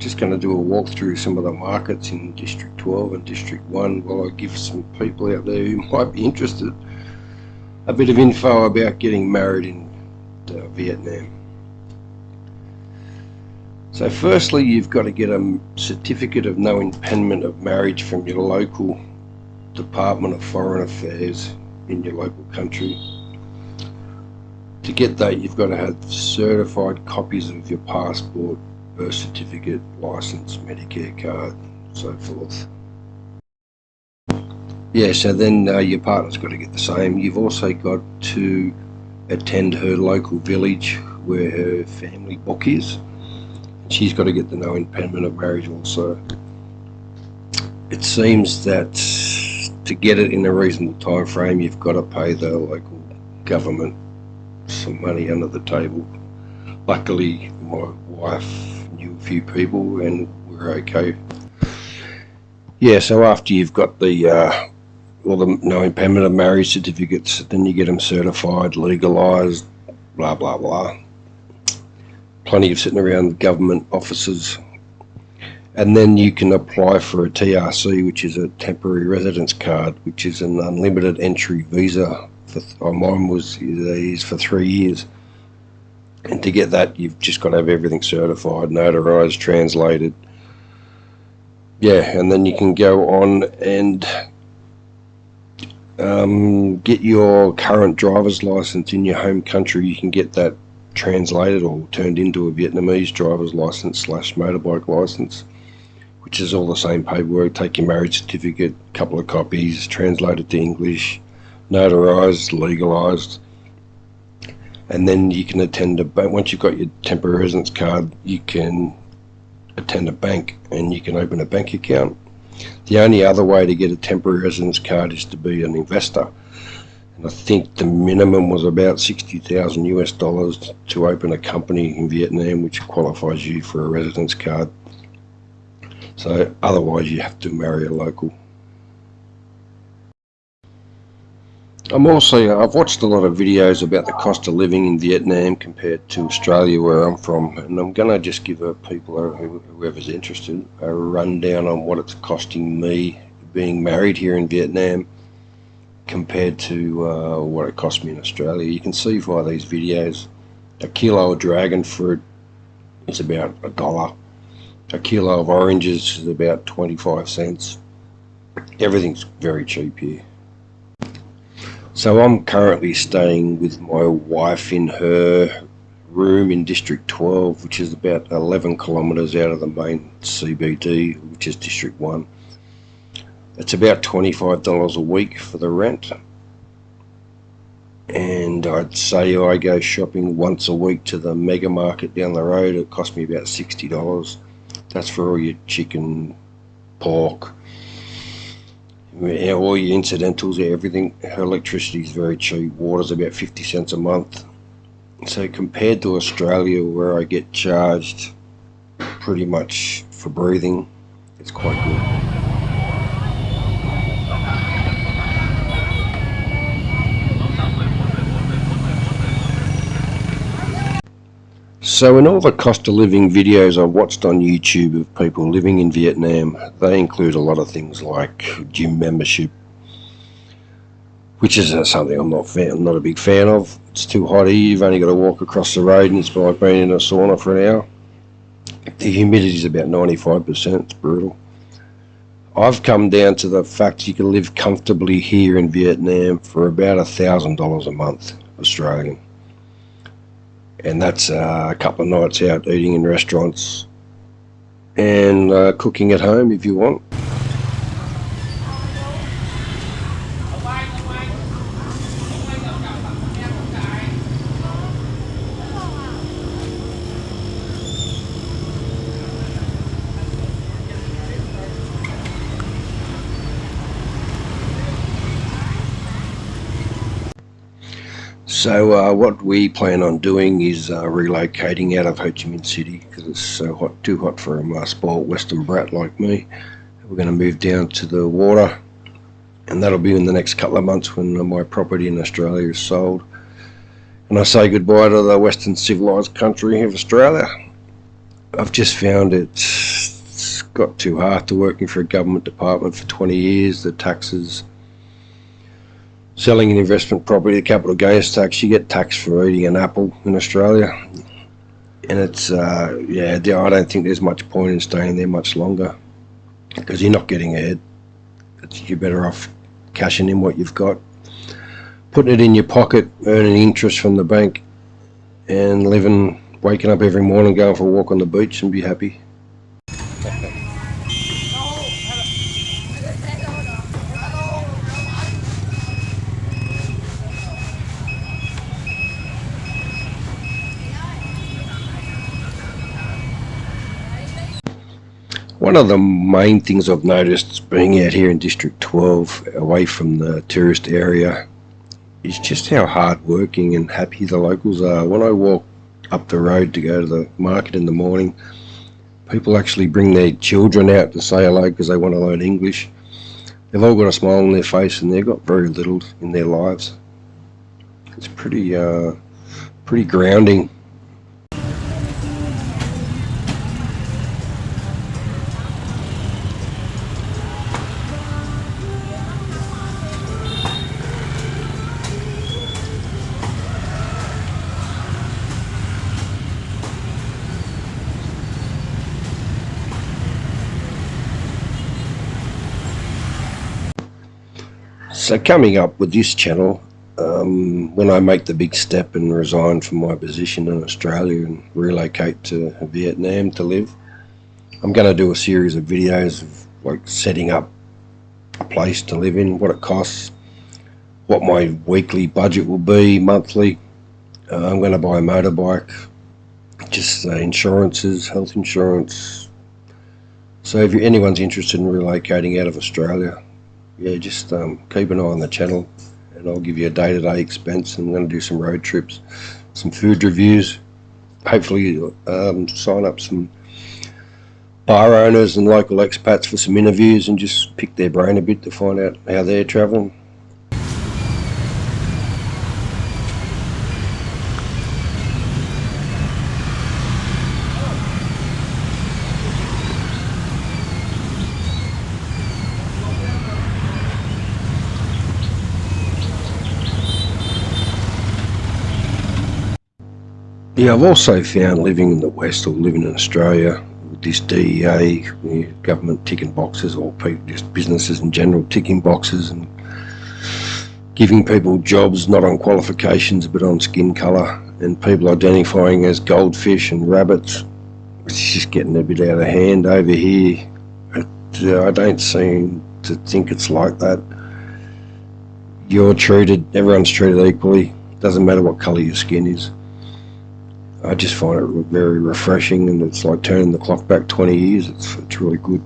just going to do a walk through some of the markets in District 12 and District 1 while I give some people out there who might be interested a bit of info about getting married in Vietnam. So firstly, you've got to get a certificate of no impediment of marriage from your local Department of Foreign Affairs in your local country. To get that, you've got to have certified copies of your passport, birth certificate, license, Medicare card, so forth. Yeah, so then your partner's got to get the same. You've also got to attend her local village where her family book is. She's got to get the no impediment of marriage also. It seems that to get it in a reasonable time frame, you've got to pay the local government some money under the table. Luckily, my wife knew a few people and we're okay. Yeah, so after you've got the all the no impediment of marriage certificates, then you get them certified, legalised, blah blah blah. Plenty of sitting around government offices, and then you can apply for a TRC, which is a temporary residence card, which is an unlimited entry visa. Mine is for 3 years, and to get that, you've just got to have everything certified, notarized, translated. Yeah, and then you can go on and get your current driver's license in your home country. You can get that translated or turned into a Vietnamese driver's license / motorbike license, which is all the same paperwork. Take your marriage certificate, a couple of copies, translated to English, notarized, legalized, and then you can attend a bank. Once you've got your temporary residence card, you can attend a bank and you can open a bank account. The only other way to get a temporary residence card is to be an investor, and I think the minimum was about $60,000 US to open a company in Vietnam, which qualifies you for a residence card. So otherwise you have to marry a local. I've watched a lot of videos about the cost of living in Vietnam compared to Australia, where I'm from, and I'm going to just give people, whoever's interested, a rundown on what it's costing me being married here in Vietnam compared to what it cost me in Australia. You can see via these videos, a kilo of dragon fruit is about $1. A kilo of oranges is about 25 cents. Everything's very cheap here. So I'm currently staying with my wife in her room in District 12, which is about 11 kilometres out of the main CBD, which is District 1. It's about $25 a week for the rent, and I'd say I go shopping once a week to the mega market down the road. It costs me about $60. That's for all your chicken, pork, all your incidentals, everything. Her electricity is very cheap. Water's about 50 cents a month. So compared to Australia, where I get charged pretty much for breathing, it's quite good. So in all the cost of living videos I've watched on YouTube of people living in Vietnam, they include a lot of things like gym membership, which is something I'm not a big fan of. It's too hot here. You've only got to walk across the road and it's like being in a sauna for an hour. The humidity is about 95%. It's brutal. I've come down to the fact you can live comfortably here in Vietnam for about $1,000 a month Australian. And that's a couple of nights out eating in restaurants and cooking at home if you want. So what we plan on doing is relocating out of Ho Chi Minh City because it's so hot, too hot for a spoiled Western brat like me. We're going to move down to the water, and that'll be in the next couple of months when my property in Australia is sold. And I say goodbye to the Western civilised country of Australia. I've just found it got too hard after working for a government department for 20 years. The taxes, selling an investment property, the capital gains tax, you get taxed for eating an apple in Australia. And it's, yeah, I don't think there's much point in staying there much longer because you're not getting ahead. You're better off cashing in what you've got, putting it in your pocket, earning interest from the bank, and waking up every morning, going for a walk on the beach and be happy. One of the main things I've noticed being out here in District 12, away from the tourist area, is just how hard-working and happy the locals are. When I walk up the road to go to the market in the morning, people actually bring their children out to say hello because they want to learn English. They've all got a smile on their face and they've got very little in their lives. It's pretty grounding. So coming up with this channel, when I make the big step and resign from my position in Australia and relocate to Vietnam to live, I'm going to do a series of videos of like setting up a place to live in, what it costs, what my weekly budget will be, monthly. I'm going to buy a motorbike, just insurances, health insurance. So if anyone's interested in relocating out of Australia, yeah, just keep an eye on the channel and I'll give you a day-to-day expense. I'm going to do some road trips, some food reviews, hopefully sign up some bar owners and local expats for some interviews and just pick their brain a bit to find out how they're travelling. Yeah, I've also found living in the West or living in Australia with this DEA, government ticking boxes, or people, just businesses in general ticking boxes and giving people jobs not on qualifications but on skin colour, and people identifying as goldfish and rabbits. It's just getting a bit out of hand over here. I don't seem to think it's like that. Everyone's treated equally. Doesn't matter what colour your skin is. I just find it very refreshing, and it's like turning the clock back 20 years. It's really good.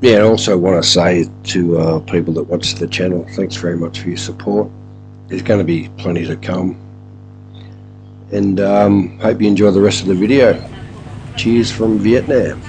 Yeah, I also want to say to people that watch the channel, thanks very much for your support. There's going to be plenty to come. and hope you enjoy the rest of the video. Cheers from Vietnam.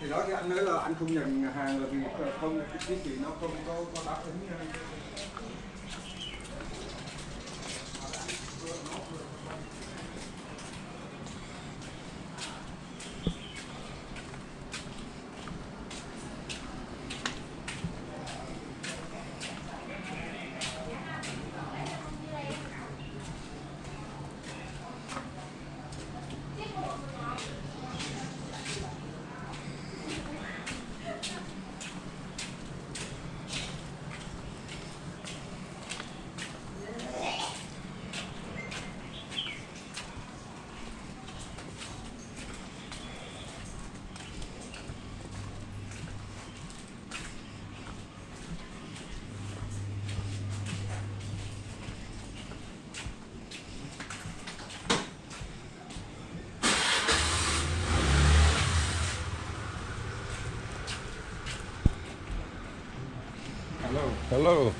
Thì đó thì anh nói là anh không nhận hàng là vì không cái chỉ nó không có đáp ứng. Hello.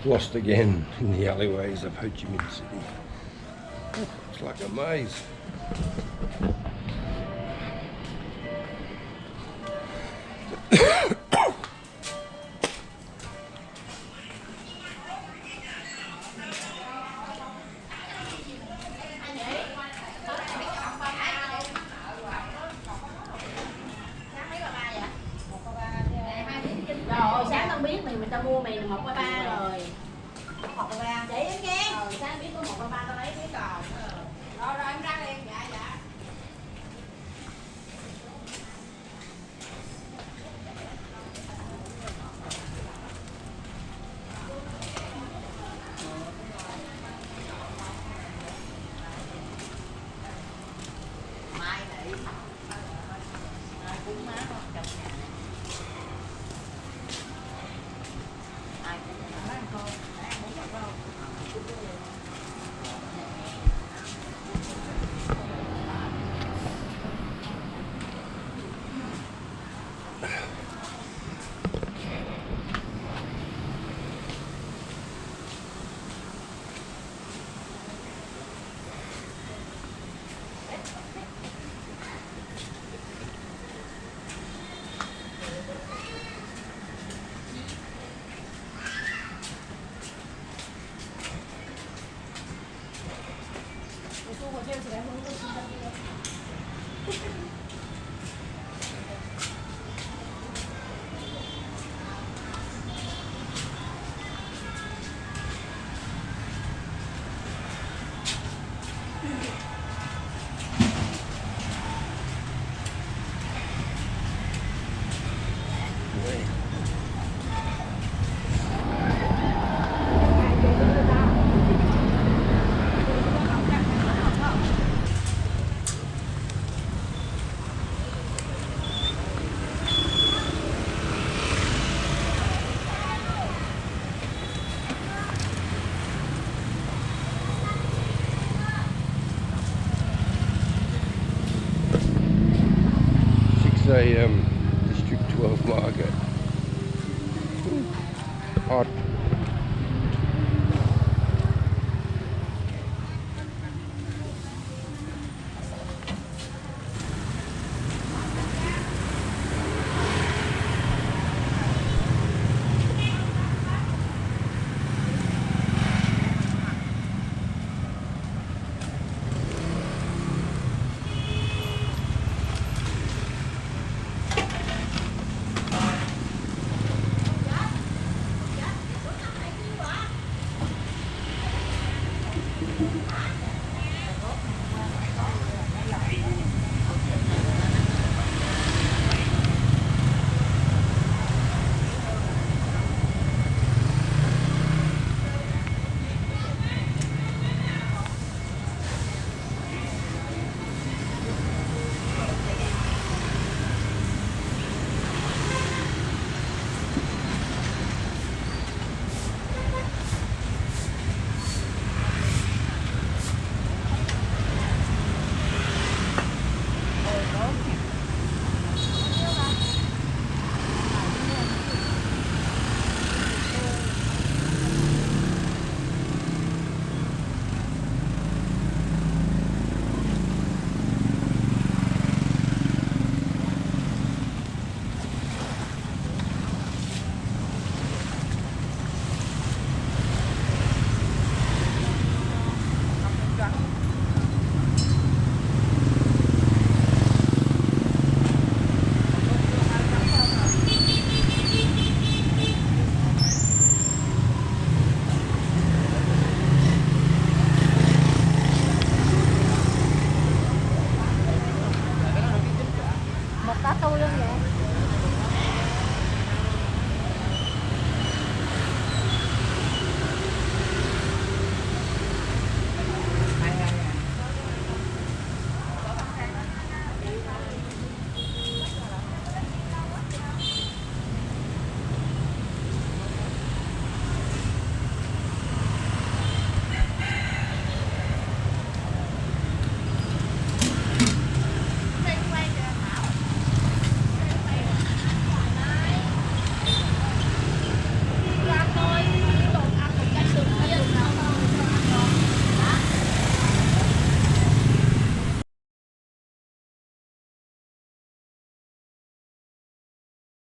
Lost again in the alleyways of Ho Chi Minh City. It's like a maze. Rồi sáng tao biết mình tao mua mì 133 rồi. 133. Chị em nghe. Sáng biết có 133 tao lấy cái còn. Rồi rồi em ra liền. Dạ dạ. Mai này. Cũng má con chồng nhà. Ai cũng nói ăn con, ăn muốn ăn con. 6 a.m. District 12 market. Hot. Cá tui luôn vậy.